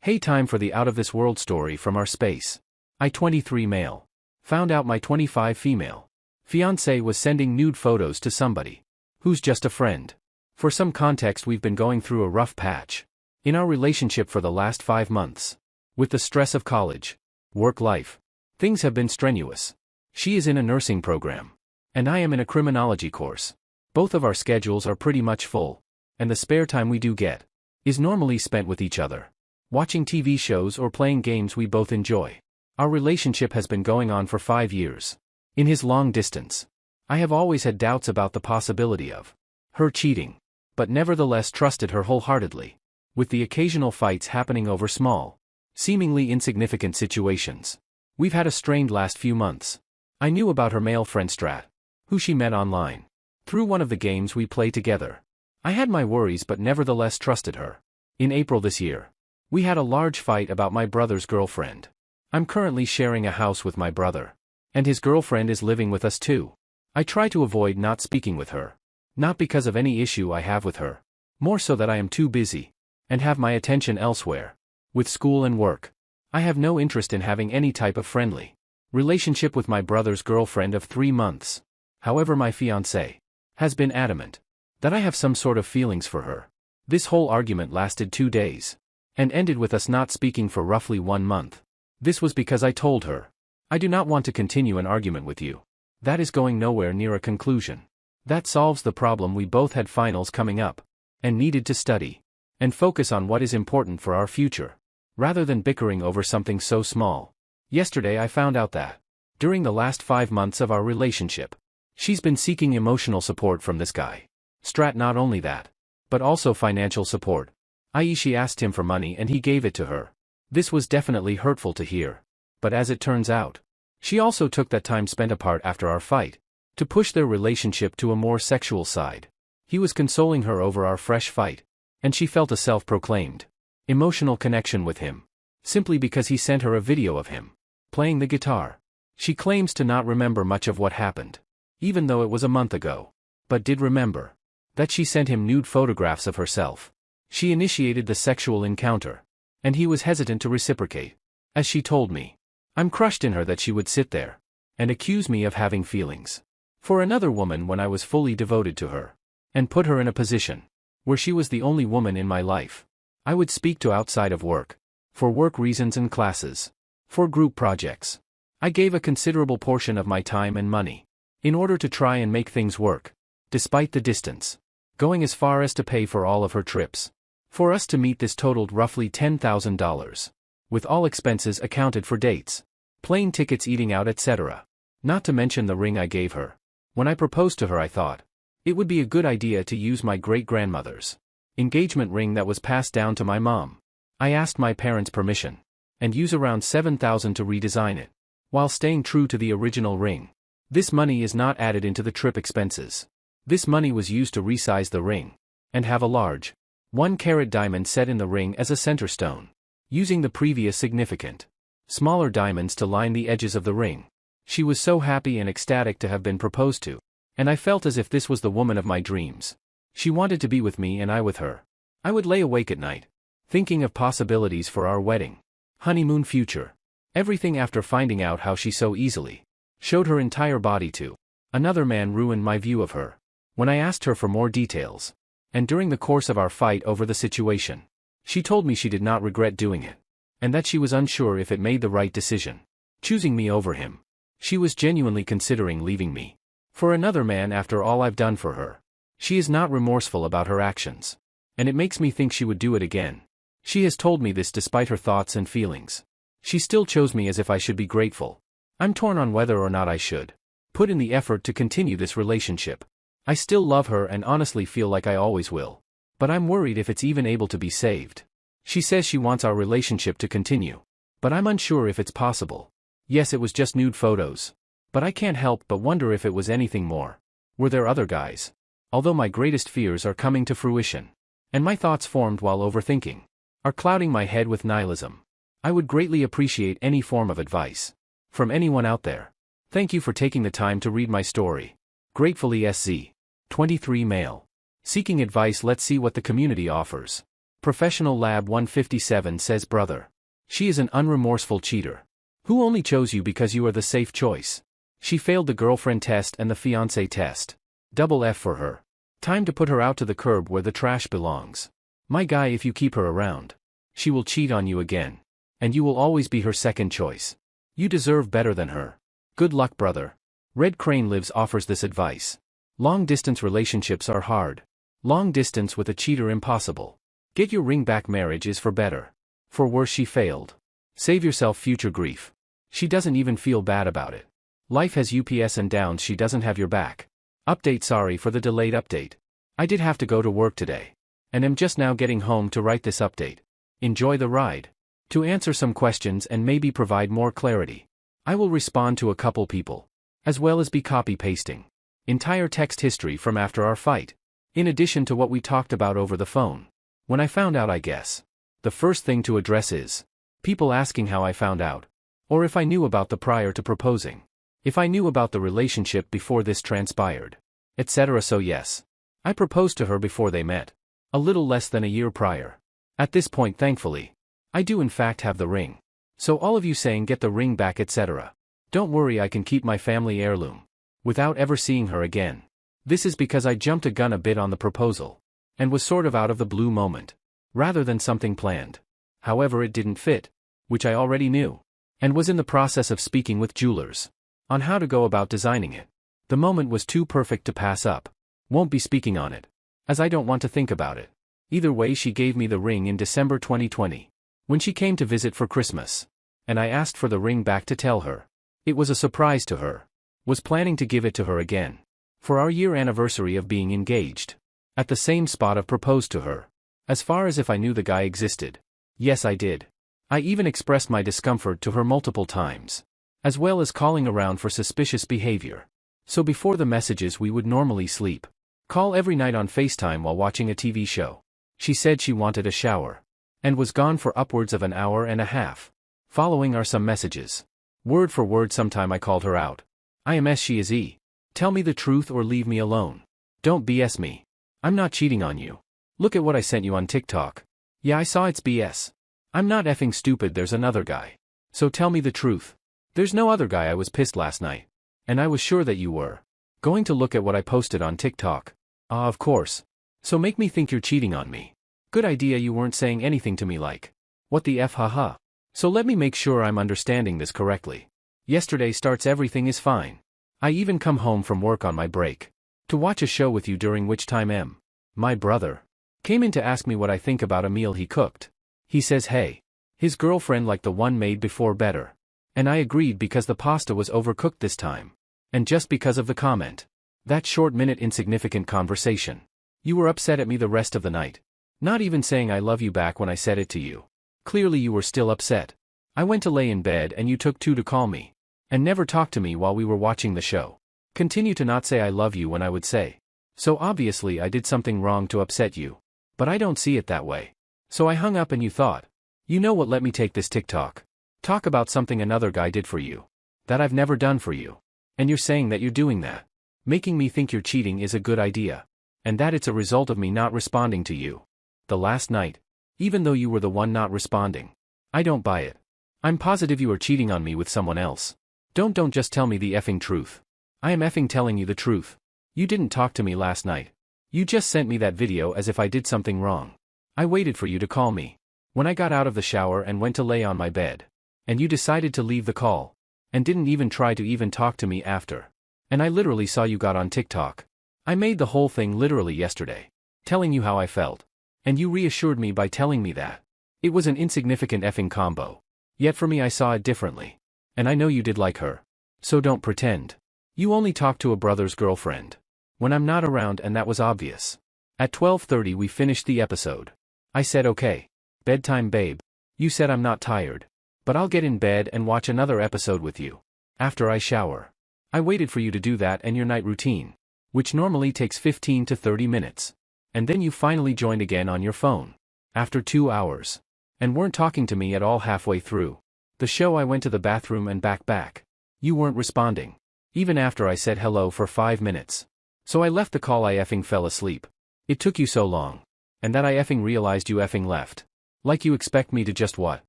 Hey, time for the out-of-this-world story from our space. I 23 male. Found out my 25 female fiancé was sending nude photos to somebody who's just a friend. For some context, we've been going through a rough patch in our relationship for the last 5 months. With the stress of college, work life, things have been strenuous. She is in a nursing program, and I am in a criminology course. Both of our schedules are pretty much full, and the spare time we do get is normally spent with each other, watching TV shows or playing games we both enjoy. Our relationship has been going on for 5 years. In his long distance, I have always had doubts about the possibility of her cheating, but nevertheless trusted her wholeheartedly, with the occasional fights happening over small, seemingly insignificant situations. We've had a strained last few months. I knew about her male friend Strat, who she met online, through one of the games we play together. I had my worries but nevertheless trusted her. In April this year, we had a large fight about my brother's girlfriend. I'm currently sharing a house with my brother, and his girlfriend is living with us too. I try to avoid not speaking with her, not because of any issue I have with her, more so that I am too busy, and have my attention elsewhere. With school and work, I have no interest in having any type of friendly relationship with my brother's girlfriend of 3 months. However, my fiancé has been adamant that I have some sort of feelings for her. This whole argument lasted 2 days, and ended with us not speaking for roughly 1 month. This was because I told her, I do not want to continue an argument with you. That is going nowhere near a conclusion. That solves the problem. We both had finals coming up, and needed to study and focus on what is important for our future, rather than bickering over something so small. Yesterday I found out that, during the last 5 months of our relationship, she's been seeking emotional support from this guy. Strat. Not only that, but also financial support, i.e. she asked him for money and he gave it to her. This was definitely hurtful to hear, but as it turns out, she also took that time spent apart after our fight to push their relationship to a more sexual side. He was consoling her over our fresh fight, and she felt a self-proclaimed emotional connection with him, simply because he sent her a video of him playing the guitar. She claims to not remember much of what happened, even though it was a month ago, but did remember that she sent him nude photographs of herself. She initiated the sexual encounter, and he was hesitant to reciprocate. As she told me, I'm crushed in her that she would sit there and accuse me of having feelings for another woman when I was fully devoted to her, and put her in a position where she was the only woman in my life I would speak to outside of work, for work reasons and classes, for group projects. I gave a considerable portion of my time and money in order to try and make things work, despite the distance, going as far as to pay for all of her trips. For us to meet, this totaled roughly $10,000, with all expenses accounted for: dates, plane tickets, eating out, etc. Not to mention the ring I gave her. When I proposed to her, I thought it would be a good idea to use my great-grandmother's engagement ring that was passed down to my mom. I asked my parents' permission, and use around $7,000 to redesign it, while staying true to the original ring. This money is not added into the trip expenses. This money was used to resize the ring, and have a large 1-carat diamond set in the ring as a center stone, using the previous significant smaller diamonds to line the edges of the ring. She was so happy and ecstatic to have been proposed to, and I felt as if this was the woman of my dreams. She wanted to be with me and I with her. I would lay awake at night, thinking of possibilities for our wedding, honeymoon future, everything. After finding out how she so easily showed her entire body to another man, ruined my view of her. When I asked her for more details, and during the course of our fight over the situation, she told me she did not regret doing it, and that she was unsure if it made the right decision, choosing me over him. She was genuinely considering leaving me for another man after all I've done for her. She is not remorseful about her actions, and it makes me think she would do it again. She has told me this despite her thoughts and feelings. She still chose me as if I should be grateful. I'm torn on whether or not I should put in the effort to continue this relationship. I still love her and honestly feel like I always will, but I'm worried if it's even able to be saved. She says she wants our relationship to continue, but I'm unsure if it's possible. Yes, it was just nude photos, but I can't help but wonder if it was anything more. Were there other guys? Although my greatest fears are coming to fruition, and my thoughts formed while overthinking are clouding my head with nihilism, I would greatly appreciate any form of advice from anyone out there. Thank you for taking the time to read my story. Gratefully, SZ. 23 male. Seeking advice. Let's see what the community offers. Professional Lab 157 says brother. She is an unremorseful cheater. Who only chose you because you are the safe choice. She failed the girlfriend test and the fiancé test. Double F for her. Time to put her out to the curb where the trash belongs. My guy, if you keep her around, she will cheat on you again. And you will always be her second choice. You deserve better than her. Good luck, brother. Red Crane Lives offers this advice. Long-distance relationships are hard. Long distance with a cheater impossible. Get your ring back, marriage is for better. For worse, she failed. Save yourself future grief. She doesn't even feel bad about it. Life has ups and downs, she doesn't have your back. Update, sorry for the delayed update. I did have to go to work today. And am just now getting home to write this update. Enjoy the ride. To answer some questions and maybe provide more clarity, I will respond to a couple people, as well as be copy-pasting entire text history from after our fight, in addition to what we talked about over the phone. When I found out, I guess. The first thing to address is people asking how I found out, or if I knew about the prior to proposing, if I knew about the relationship before this transpired, etc. So yes, I proposed to her before they met, a little less than a year prior. At this point, thankfully, I do in fact have the ring. So all of you saying get the ring back, etc. Don't worry, I can keep my family heirloom without ever seeing her again. This is because I jumped a gun a bit on the proposal and was sort of out of the blue moment, rather than something planned. However, it didn't fit, which I already knew, and was in the process of speaking with jewelers on how to go about designing it. The moment was too perfect to pass up. Won't be speaking on it, as I don't want to think about it. Either way, she gave me the ring in December 2020. When she came to visit for Christmas, and I asked for the ring back to tell her it was a surprise to her. Was planning to give it to her again for our year anniversary of being engaged. At the same spot I've proposed to her. As far as if I knew the guy existed. Yes, I did. I even expressed my discomfort to her multiple times, as well as calling around for suspicious behavior. So before the messages, we would normally sleep call every night on FaceTime while watching a TV show. She said she wanted a shower and was gone for upwards of an hour and a half. Following are some messages. Word for word, sometime I called her out. I am S, she is E. Tell me the truth or leave me alone. Don't BS me. I'm not cheating on you. Look at what I sent you on TikTok. Yeah, I saw it's BS. I'm not effing stupid, there's another guy. So tell me the truth. There's no other guy. I was pissed last night. And I was sure that you were going to look at what I posted on TikTok. Ah, of course. So make me think you're cheating on me. Good idea, you weren't saying anything to me like, what the F, haha. So let me make sure I'm understanding this correctly. Yesterday starts, everything is fine. I even come home from work on my break to watch a show with you, during which time my brother came in to ask me what I think about a meal he cooked. He says, hey, his girlfriend liked the one made before better. And I agreed because the pasta was overcooked this time. And just because of the comment. That short-minute insignificant conversation. You were upset at me the rest of the night. Not even saying I love you back when I said it to you. Clearly you were still upset. I went to lay in bed and you took 2 to call me. And never talked to me while we were watching the show. Continue to not say I love you when I would say. So obviously I did something wrong to upset you. But I don't see it that way. So I hung up and you thought, you know what, let me take this TikTok. Talk about something another guy did for you. That I've never done for you. And you're saying that you're doing that. Making me think you're cheating is a good idea. And that it's a result of me not responding to you. The last night. Even though you were the one not responding. I don't buy it. I'm positive you are cheating on me with someone else. Don't just tell me the effing truth. I am effing telling you the truth. You didn't talk to me last night. You just sent me that video as if I did something wrong. I waited for you to call me. When I got out of the shower and went to lay on my bed. And you decided to leave the call. And didn't even try to even talk to me after. And I literally saw you got on TikTok. I made the whole thing literally yesterday. Telling you how I felt. And you reassured me by telling me that it was an insignificant effing combo. Yet for me, I saw it differently. And I know you did like her. So don't pretend. You only talk to a brother's girlfriend when I'm not around, and that was obvious. At 12:30 we finished the episode. I said okay. Bedtime, babe. You said I'm not tired. But I'll get in bed and watch another episode with you. After I shower. I waited for you to do that and your night routine. Which normally takes 15 to 30 minutes. And then you finally joined again on your phone. After 2 hours. And weren't talking to me at all halfway through the show. I went to the bathroom and back. You weren't responding. Even after I said hello for 5 minutes. So I left the call. I effing fell asleep. It took you so long. And that I effing realized you effing left. Like you expect me to just what?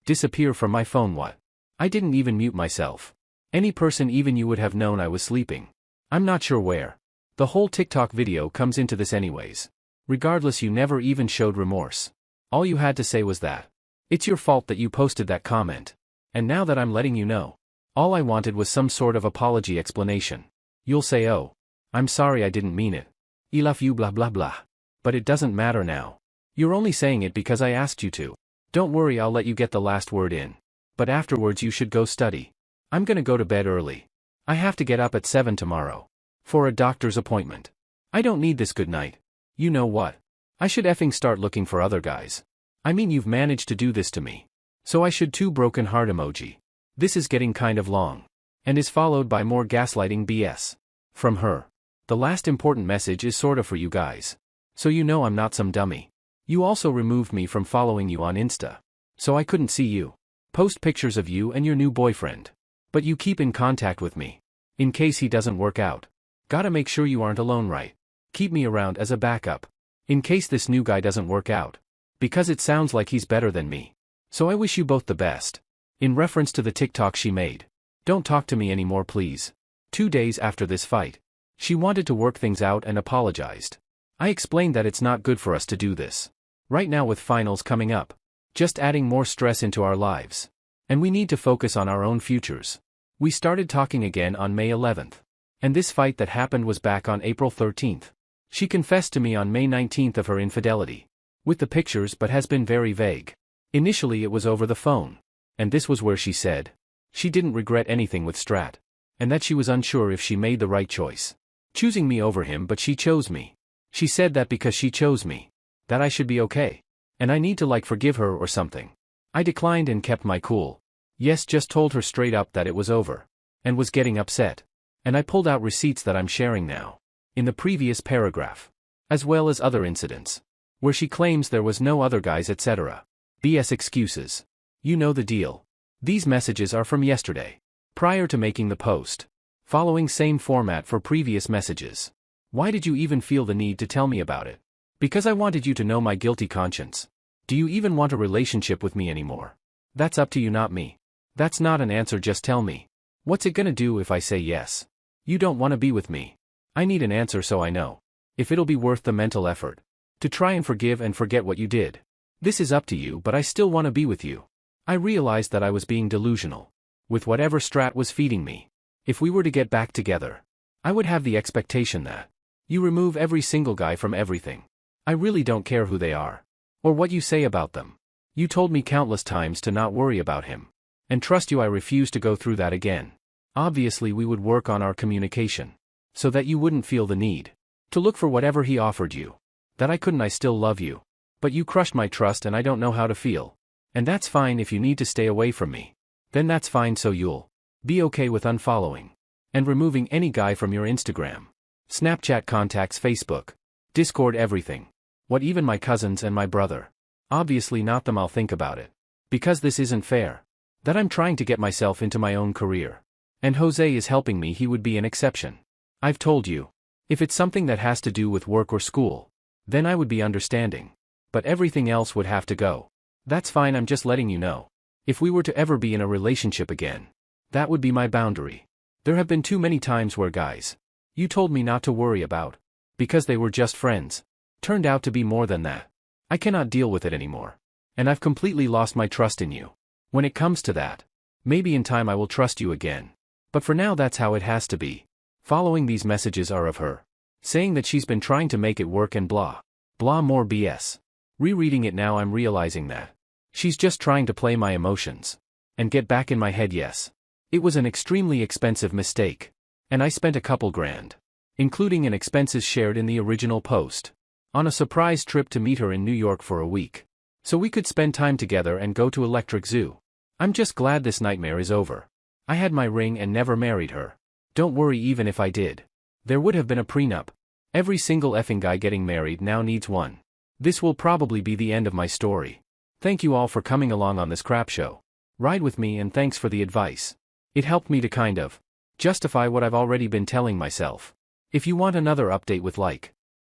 Disappear from my phone what? I didn't even mute myself. Any person even you would have known I was sleeping. I'm not sure where. The whole TikTok video comes into this anyways. Regardless, you never even showed remorse. All you had to say was that. It's your fault that you posted that comment. And now that I'm letting you know, all I wanted was some sort of apology explanation. You'll say, oh, I'm sorry, I didn't mean it. I love you blah blah blah. But it doesn't matter now. You're only saying it because I asked you to. Don't worry, I'll let you get the last word in. But afterwards you should go study. I'm gonna go to bed early. I have to get up at 7 tomorrow. For a doctor's appointment. I don't need this good night. You know what? I should effing start looking for other guys. I mean, you've managed to do this to me. So I should too. Broken heart emoji. This is getting kind of long. And is followed by more gaslighting BS. From her. The last important message is sorta for you guys. So you know I'm not some dummy. You also removed me from following you on Insta. So I couldn't see you. Post pictures of you and your new boyfriend. But you keep in contact with me. In case he doesn't work out. Gotta make sure you aren't alone, right? Keep me around as a backup. In case this new guy doesn't work out. Because it sounds like he's better than me. So I wish you both the best. In reference to the TikTok she made. Don't talk to me anymore please. 2 days after this fight. She wanted to work things out and apologized. I explained that it's not good for us to do this. Right now with finals coming up. Just adding more stress into our lives. And we need to focus on our own futures. We started talking again on May 11th. And this fight that happened was back on April 13th. She confessed to me on May 19th of her infidelity. With the pictures, but has been very vague. Initially it was over the phone. And this was where she said. She didn't regret anything with Strat. And that she was unsure if she made the right choice. Choosing me over him, but she chose me. She said that because she chose me. That I should be okay. And I need to forgive her or something. I declined and kept my cool. Yes, just told her straight up that it was over. And was getting upset. And I pulled out receipts that I'm sharing now. In the previous paragraph. As well as other incidents. Where she claims there was no other guys etc. BS excuses. You know the deal. These messages are from yesterday. Prior to making the post. Following same format for previous messages. Why did you even feel the need to tell me about it? Because I wanted you to know my guilty conscience. Do you even want a relationship with me anymore? That's up to you, not me. That's not an answer, just tell me. What's it gonna do if I say yes? You don't want to be with me. I need an answer so I know. If it'll be worth the mental effort. To try and forgive and forget what you did. This is up to you, but I still want to be with you. I realized that I was being delusional. With whatever Strat was feeding me. If we were to get back together. I would have the expectation that. You remove every single guy from everything. I really don't care who they are. Or what you say about them. You told me countless times to not worry about him. And trust you, I refuse to go through that again. Obviously we would work on our communication. So that you wouldn't feel the need. To look for whatever he offered you. That I still love you. But you crushed my trust and I don't know how to feel. And that's fine if you need to stay away from me. Then that's fine, so you'll be okay with unfollowing. And removing any guy from your Instagram. Snapchat contacts, Facebook. Discord, everything. What, even my cousins and my brother. Obviously not them, I'll think about it. Because this isn't fair. That I'm trying to get myself into my own career. And Jose is helping me, he would be an exception. I've told you. If it's something that has to do with work or school. Then I would be understanding. But everything else would have to go. That's fine, I'm just letting you know. If we were to ever be in a relationship again. That would be my boundary. There have been too many times where guys. You told me not to worry about. Because they were just friends. Turned out to be more than that. I cannot deal with it anymore. And I've completely lost my trust in you. When it comes to that. Maybe in time I will trust you again. But for now that's how it has to be. Following these messages are of her. Saying that she's been trying to make it work and blah. Blah, more BS. Rereading it now I'm realizing that. She's just trying to play my emotions. And get back in my head, yes. It was an extremely expensive mistake. And I spent a couple grand. Including in expenses shared in the original post. On a surprise trip to meet her in New York for a week. So we could spend time together and go to Electric Zoo. I'm just glad this nightmare is over. I had my ring and never married her. Don't worry, even if I did. There would have been a prenup. Every single effing guy getting married now needs one. This will probably be the end of my story. Thank you all for coming along on this crap show. Ride with me, and thanks for the advice. It helped me to kind of justify what I've already been telling myself. If you want another update with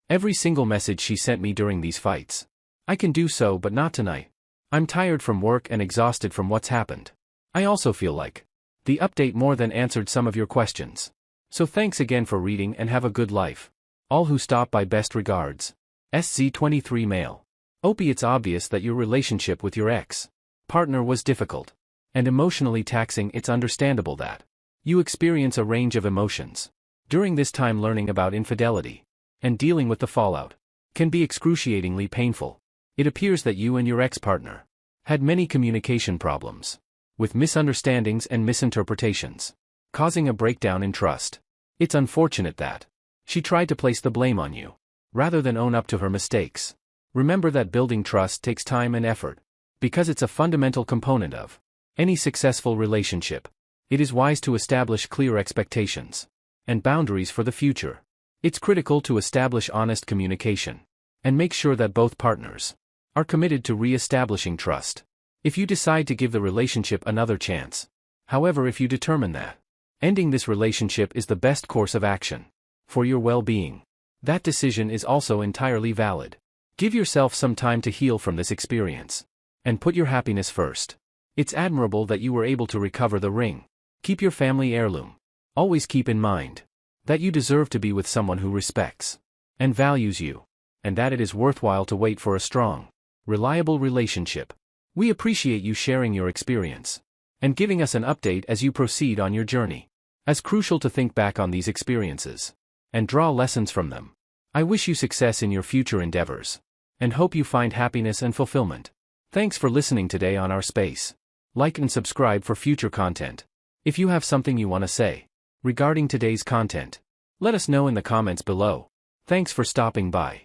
every single message she sent me during these fights. I can do so, but not tonight. I'm tired from work and exhausted from what's happened. I also feel like the update more than answered some of your questions. So thanks again for reading and have a good life. All who stop by, best regards. SZ23 male. Opie, it's obvious that your relationship with your ex-partner was difficult and emotionally taxing. It's understandable that you experience a range of emotions during this time. Learning about infidelity and dealing with the fallout can be excruciatingly painful. It appears that you and your ex-partner had many communication problems, with misunderstandings and misinterpretations, causing a breakdown in trust. It's unfortunate that she tried to place the blame on you, rather than own up to her mistakes. Remember that building trust takes time and effort, because it's a fundamental component of any successful relationship. It is wise to establish clear expectations and boundaries for the future. It's critical to establish honest communication and make sure that both partners are committed to re-establishing trust. If you decide to give the relationship another chance, however, if you determine that ending this relationship is the best course of action for your well-being, that decision is also entirely valid. Give yourself some time to heal from this experience and put your happiness first. It's admirable that you were able to recover the ring. Keep your family heirloom. Always keep in mind that you deserve to be with someone who respects and values you, and that it is worthwhile to wait for a strong, reliable relationship. We appreciate you sharing your experience and giving us an update as you proceed on your journey. It's crucial to think back on these experiences and draw lessons from them. I wish you success in your future endeavors and hope you find happiness and fulfillment. Thanks for listening today on our space. Like and subscribe for future content. If you have something you want to say regarding today's content, let us know in the comments below. Thanks for stopping by.